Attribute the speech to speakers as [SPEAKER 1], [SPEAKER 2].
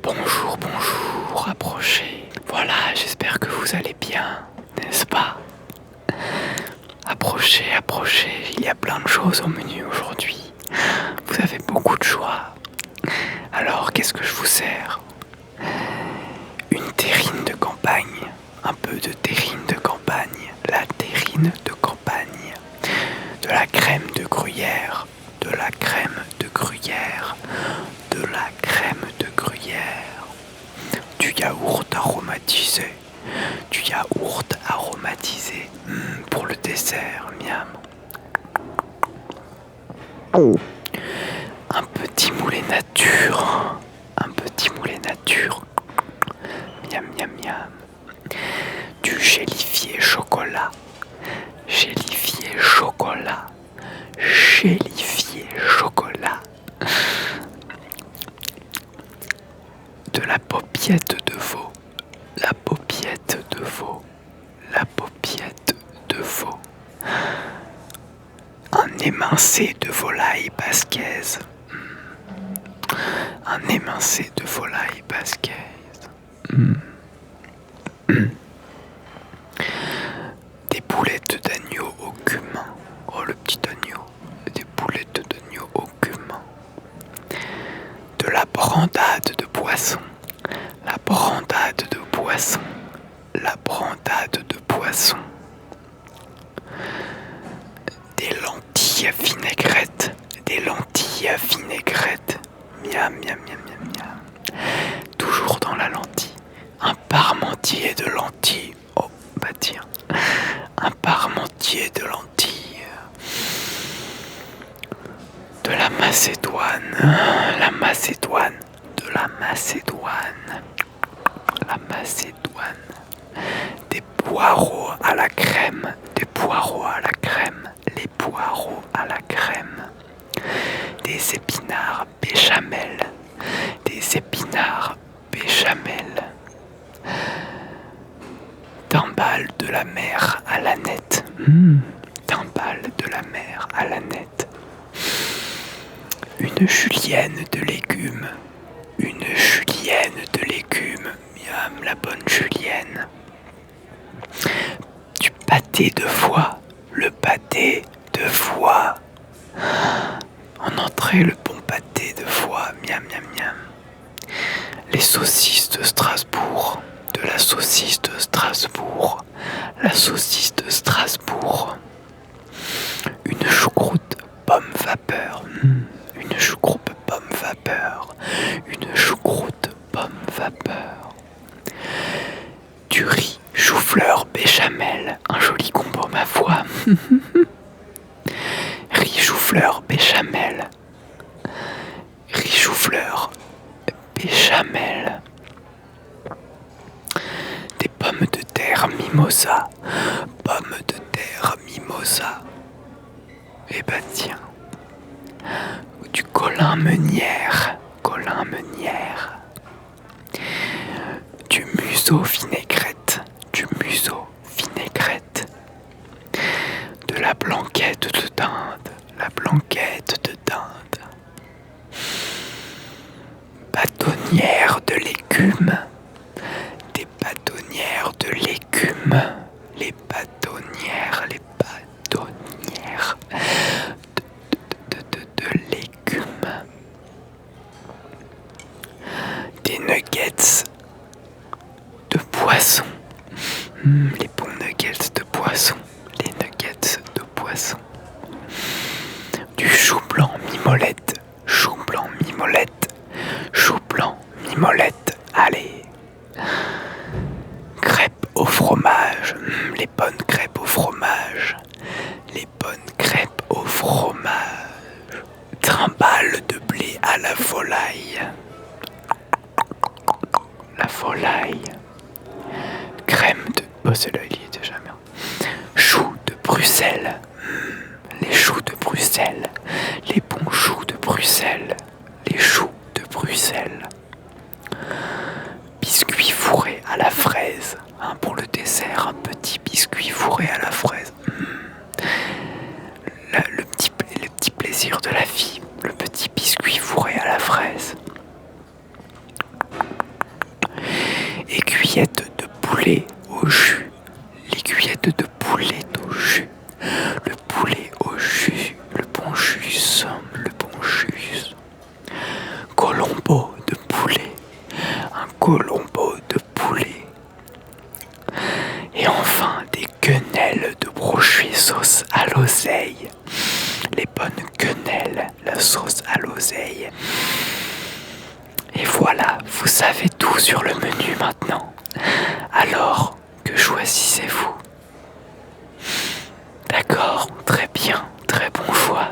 [SPEAKER 1] Bonjour, bonjour, approchez. Voilà, j'espère que vous allez bien, n'est-ce pas? Approchez, approchez, il y a plein de choses au menu aujourd'hui. Vous avez beaucoup de choix. Alors, qu'est-ce que je vous sers? Une terrine de campagne, un peu de terrine de campagne, la terrine de campagne, de la crème de gruyère, de la crème de gruyère, de la crème de gruyère, du yaourt aromatisé, pour le dessert, miam. Un petit moulet nature, miam miam miam. Du gélifié chocolat, gélifié chocolat, gélifié chocolat. De la paupiette de veau, la paupiette de veau, la paupiette de veau. Un émincé de volaille basquaise, un émincé de volaille basquaise. Des boulettes d'agneau au cumin. Oh, le petit agneau. Des boulettes d'agneau au cumin. De la brandade de poisson. La brandade de poisson. La brandade de poisson. Des lentilles vinaigrettes. Des lentilles vinaigrettes. Miam, miam, miam, miam, miam. Toujours dans la lentille. Un parmentier de lentilles. Oh, bah tiens. Un parmentier de lentilles. De la Macédoine. La Macédoine. De la Macédoine. La Macédoine. Des poireaux à la crème. Des poireaux à la crème. Les poireaux à la crème. Des épinards béchamel. Des épinards béchamel. Timbales de la mer à la nette. Timbales de la mer à la nette. Une julienne de légumes. Une julienne de légumes. Miam, la bonne julienne. Du pâté de foie. Le pâté de foie. En entrée, le bon pâté de foie. Miam, miam, miam. Les saucisses de Strasbourg. De la saucisse de Strasbourg. La saucisse de Strasbourg. Une choucroute pomme vapeur. Une choucroute pomme vapeur. Une choucroute pomme vapeur. Du riz chou-fleur béchamel. Un joli combo, ma foi. Riz chou-fleur béchamel. Riz chou-fleur béchamel. Des pommes de terre mimosa. Pommes de terre mimosa. Eh ben tiens. Du colin meunière. Colin meunière. Du museau vinaigrette. Du museau vinaigrette. De la blanquette de dinde. La blanquette de dinde. Bâtonnière de légumes. Des bâtonnières de légumes. Les bâtonnières, les bâtonnières de légumes. Des nuggets de poisson. Les bons nuggets de poisson. Les nuggets de poisson. Du chou blanc mimolette. Chou blanc mimolette. Chou blanc mimolette. Allez. Crêpes au fromage. Les bonnes crêpes au fromage. Les bonnes crêpes au fromage. Trimballe de blé à la volaille. La volaille. Crème de... Oh, celui-là, il y est déjà bien. Choux de Bruxelles. Les choux de Bruxelles. Les bons choux de Bruxelles. Les choux de Bruxelles. Biscuit fourré à la fraise. Pour le dessert, un petit biscuit fourré à la fraise. Le petit plaisir de la vie. Le petit biscuit fourré à la fraise. cueillettes de poulet au jus. Les cueillettes de poulet au jus. Le poulet au jus. Le bon jus. Le bon jus. Colombo de poulet. Un colombo de poulet. Et enfin, des quenelles de brochuet sauce à l'oseille. Les bonnes quenelles, la sauce à l'oseille. Et voilà, vous savez tout sur le menu maintenant. Alors, que choisissez-vous? D'accord, très bien, très bon choix.